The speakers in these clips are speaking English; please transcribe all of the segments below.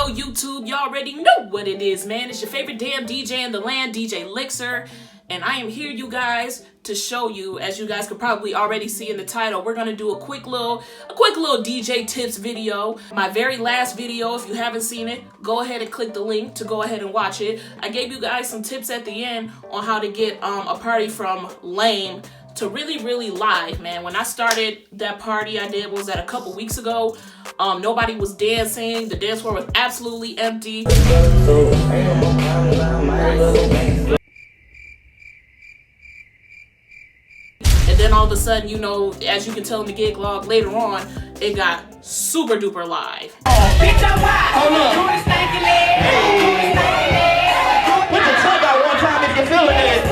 YouTube, you already know what it is, man. It's your favorite damn DJ in the land, DJ LiXxer, and I am here, you guys, to show you, as you guys could probably already see in the title, we're gonna do a quick little DJ tips video. My very last video, if you haven't seen it, go ahead and click the link to go ahead and watch it. I gave you guys some tips at the end on how to get a party from lame to really live, man. When I started that party I did, was that a couple weeks ago, nobody was dancing. The dance floor was absolutely empty. And then all of a sudden, you know, as you can tell in the gig log later on, it got super duper live. Hold up. Put your tongue out one time if you're feeling it.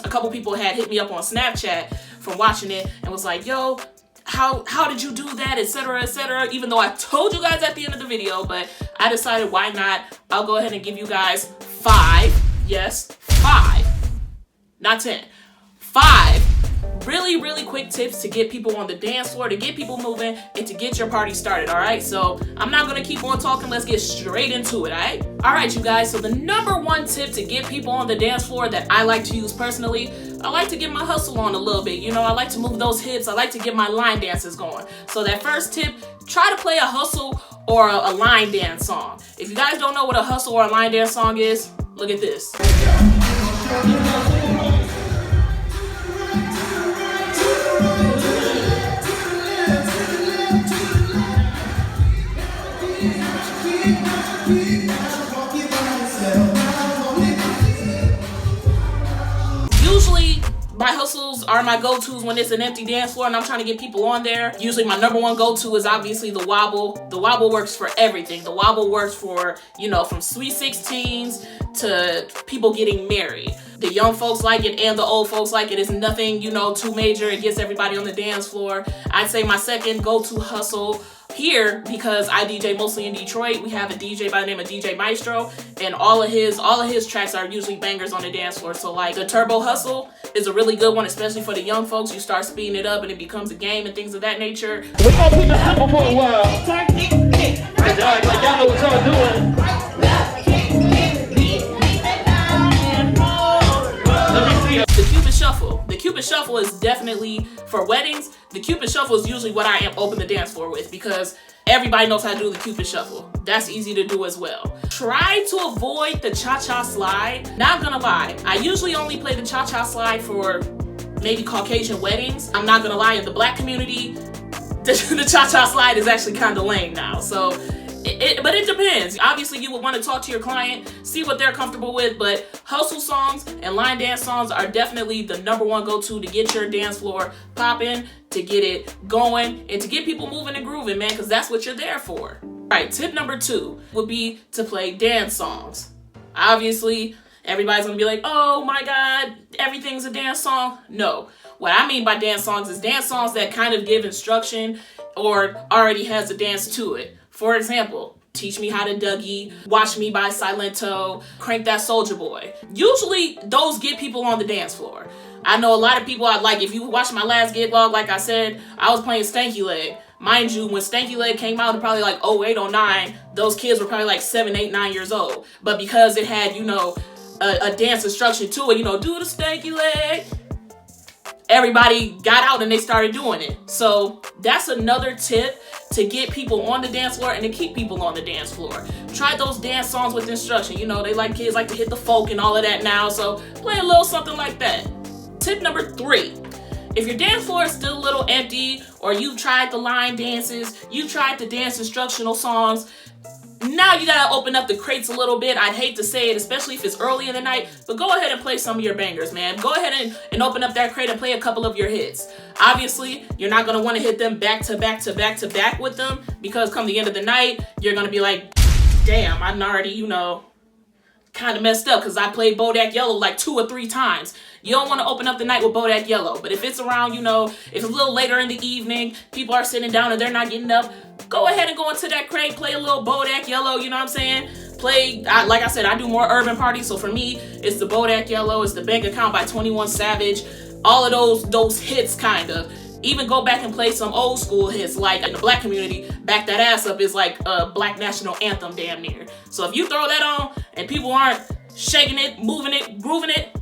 A couple people had hit me up on Snapchat from watching it and was like, yo, how did you do that, etc., etc., even though I told you guys at the end of the video. But I decided, why not? I'll go ahead and give you guys 5, yes, 5, not 10, 5 really quick tips to get people on the dance floor, to get people moving, and to get your party started. All right, so I'm not gonna keep on talking. Let's get straight into it. All right, you guys, so the number one tip to get people on the dance floor that I like to use personally, I like to get my hustle on a little bit. You know, I like to move those hips. I like to get my line dances going. So that first tip, try to play a hustle or a line dance song. If you guys don't know what a hustle or a line dance song is, look at this. Usually, my hustles are my go-tos when it's an empty dance floor and I'm trying to get people on there. Usually my number one go-to is obviously the wobble. The wobble works for everything. The wobble works for, you know, from sweet 16s to people getting married. The young folks like it and the old folks like it. It's nothing, you know, too major. It gets everybody on the dance floor. I'd say my second go-to hustle here, because I DJ mostly in Detroit, we have a DJ by the name of DJ Maestro, and all of his tracks are usually bangers on the dance floor. So like the Turbo Hustle is a really good one, especially for the young folks. You start speeding it up and it becomes a game and things of that nature. We're gonna keep it simple for a while. Like y'all know what y'all doing. Let me see. The Cupid Shuffle. The Cupid Shuffle is definitely for weddings. The Cupid Shuffle is usually what I am open the dance floor with, because everybody knows how to do the Cupid Shuffle. That's easy to do as well. Try to avoid the cha-cha slide. Not gonna lie, I usually only play the cha-cha slide for maybe Caucasian weddings. I'm not gonna lie, in the black community, the cha-cha slide is actually kind of lame now. So, but it depends. Obviously, you would want to talk to your client, see what they're comfortable with, but hustle songs and line dance songs are definitely the number one go-to to get your dance floor popping, to get it going, and to get people moving and grooving, man, because that's what you're there for. All right, tip number 2 would be to play dance songs. Obviously, everybody's gonna be like, oh my God, everything's a dance song. No, what I mean by dance songs is dance songs that kind of give instruction or already has a dance to it. For example, Teach Me How to Dougie, Watch Me by Silento, Crank That Soulja Boy. Usually, those get people on the dance floor. I know a lot of people, like if you watch my last gig log, like I said, I was playing Stanky Leg. Mind you, when Stanky Leg came out in probably like 08, 09, those kids were probably like 7, 8, 9 years old. But because it had, you know, a dance instruction to it, you know, do the Stanky Leg, everybody got out and they started doing it. So that's another tip to get people on the dance floor and to keep people on the dance floor. Try those dance songs with instruction. You know, kids like to hit the folk and all of that now, so play a little something like that. Tip number 3. If your dance floor is still a little empty, or you tried the line dances, you tried the dance instructional songs, now you gotta open up the crates a little bit. I'd hate to say it, especially if it's early in the night, but go ahead and play some of your bangers, man. Go ahead and open up that crate and play a couple of your hits. Obviously, you're not gonna wanna hit them back to back to back to back with them, because come the end of the night, you're gonna be like, damn, I'm already, you know, kind of messed up because I played Bodak Yellow like 2 or 3 times. You don't want to open up the night with Bodak Yellow. But if it's around, you know, if it's a little later in the evening, people are sitting down and they're not getting up, go ahead and go into that crate, play a little Bodak Yellow, you know what I'm saying? Like I said, I do more urban parties, so for me, it's the Bodak Yellow, it's the Bank Account by 21 Savage, all of those hits kind of. Even go back and play some old school hits, like in the black community, Back That Ass Up is like a black national anthem damn near. So if you throw that on and people aren't shaking it, moving it, grooving it,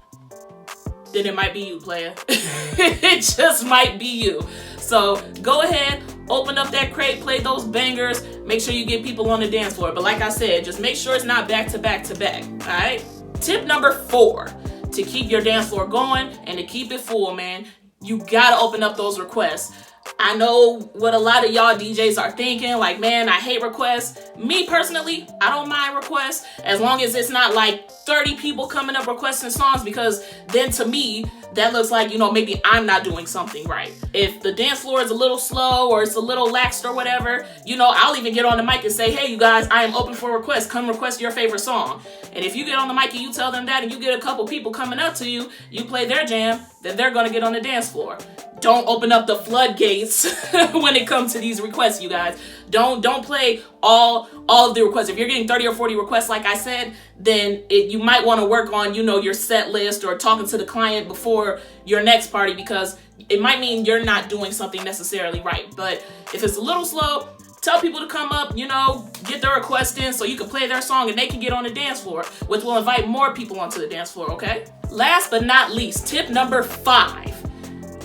then it might be you, player. It just might be you. So go ahead, open up that crate, play those bangers, make sure you get people on the dance floor. But like I said, just make sure it's not back to back to back, all right? Tip number 4, to keep your dance floor going and to keep it full, man, you gotta open up those requests. I know what a lot of y'all DJs are thinking, like, man, I hate requests. Me personally, I don't mind requests as long as it's not like 30 people coming up requesting songs, because then to me, that looks like, maybe I'm not doing something right. If the dance floor is a little slow or it's a little laxed or whatever, I'll even get on the mic and say, hey, you guys, I am open for requests. Come request your favorite song. And if you get on the mic and you tell them that and you get a couple people coming up to you, you play their jam, then they're gonna get on the dance floor. Don't open up the floodgates when it comes to these requests, you guys. Don't play all of the requests. If you're getting 30 or 40 requests, like I said, then you might want to work on, your set list or talking to the client before your next party, because it might mean you're not doing something necessarily right. But if it's a little slow, tell people to come up, get their request in so you can play their song and they can get on the dance floor, which will invite more people onto the dance floor, okay? Last but not least, tip number 5.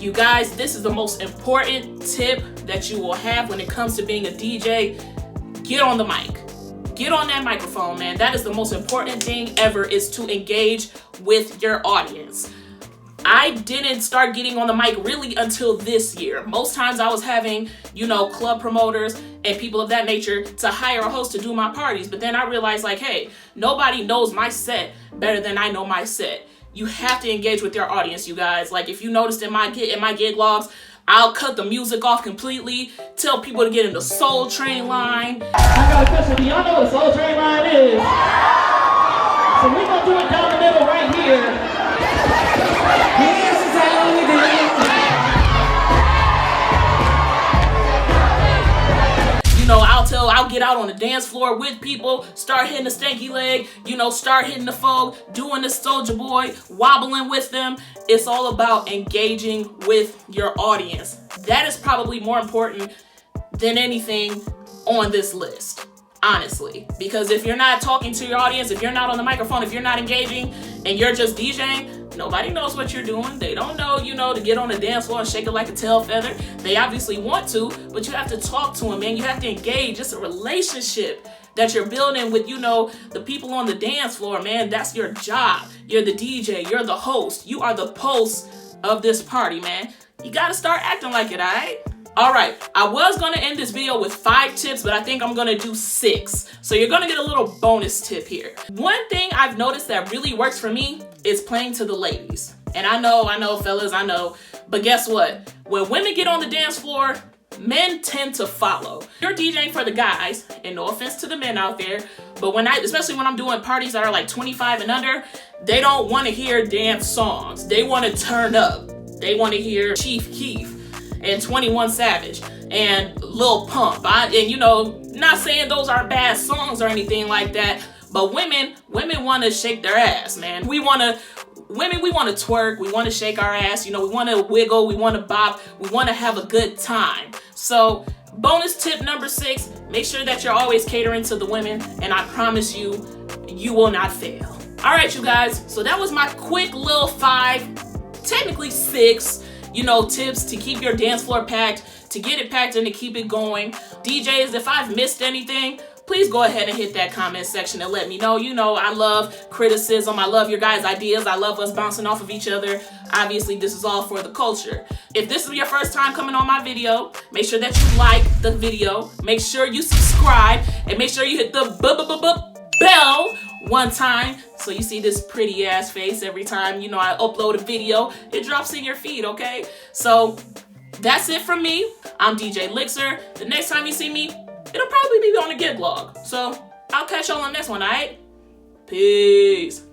You guys, this is the most important tip that you will have when it comes to being a DJ. Get on the mic. Get on that microphone, man. That is the most important thing ever, is to engage with your audience. I didn't start getting on the mic really until this year. Most times I was having, club promoters and people of that nature to hire a host to do my parties. But then I realized, like, hey, nobody knows my set better than I know my set. You have to engage with your audience, you guys. Like, if you noticed in my gig logs, I'll cut the music off completely, tell people to get in the Soul Train line. I got a question. Do y'all know what a Soul Train line is? So we're going to do it down the middle right here. This is how we do it. I'll get out on the dance floor with people, start hitting the stanky leg, start hitting the folk, doing the Soulja Boy, wobbling with them. It's all about engaging with your audience. That is probably more important than anything on this list, honestly. Because if you're not talking to your audience, if you're not on the microphone, if you're not engaging, and you're just DJing, nobody knows what you're doing. They don't know, to get on the dance floor and shake it like a tail feather. They obviously want to, but you have to talk to them, man. You have to engage. It's a relationship that you're building with, the people on the dance floor, man. That's your job. You're the DJ. You're the host. You are the pulse of this party, man. You got to start acting like it, all right? All right, I was going to end this video with 5 tips, but I think I'm going to do 6. So you're going to get a little bonus tip here. One thing I've noticed that really works for me is playing to the ladies. And I know, fellas, I know. But guess what? When women get on the dance floor, men tend to follow. You're DJing for the guys, and no offense to the men out there, but especially when I'm doing parties that are like 25 and under, they don't want to hear dance songs. They want to turn up. They want to hear Chief Keef and 21 Savage and Lil Pump. Not saying those are bad songs or anything like that, but women want to shake their ass, man. We want to twerk, we want to shake our ass, we want to wiggle, we want to bop, we want to have a good time. So bonus tip number 6, make sure that you're always catering to the women, and I promise you, you will not fail. All right, you guys, so that was my quick little 5, technically 6, tips to keep your dance floor packed, to get it packed and to keep it going. DJs, if I've missed anything, please go ahead and hit that comment section and let me know. I love criticism. I love your guys' ideas. I love us bouncing off of each other. Obviously, this is all for the culture. If this is your first time coming on my video, make sure that you like the video. Make sure you subscribe. And make sure you hit the bell one time so you see this pretty ass face every time I upload a video. It drops in your feed, okay? So that's it from me. I'm DJ LiXxer. The next time you see me, it'll probably be on a gig log. So I'll catch y'all on the next one, alright? Peace.